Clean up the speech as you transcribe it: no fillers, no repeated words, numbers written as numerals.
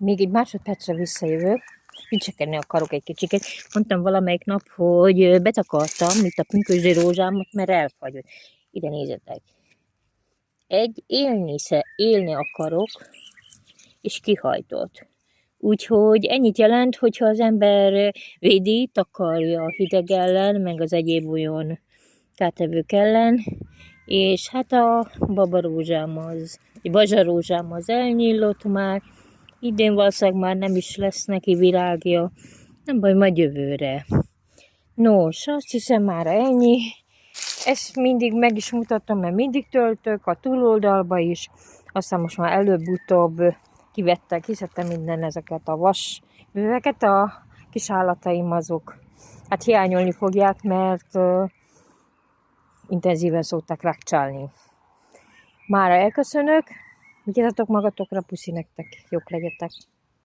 még egy másodpercre visszajövök, dicsekedni akarok egy kicsiket. Mondtam valamelyik nap, hogy betakartam itt a pünkösdi rózsámat, mert elfagyott. Ide nézzetek. Élni akarok, és kihajtott. Úgyhogy ennyit jelent, hogyha az ember védi, takarja a hideg ellen, meg az egyéb olyan kártevők ellen, és hát a bazsarózsám az elnyílott már, idén valószínűleg már nem is lesz neki virágja, nem baj, majd jövőre. Nos, azt hiszem már ennyi, ezt mindig meg is mutattam, mert mindig töltök, a túloldalba is, aztán most már előbb-utóbb kiszedtem minden ezeket a vasműveket, a kis állataim azok hát hiányolni fogják, mert intenzíven szokták rákcsálni. Mára elköszönök, vigyázzatok magatokra, puszi nektek, jók legyetek!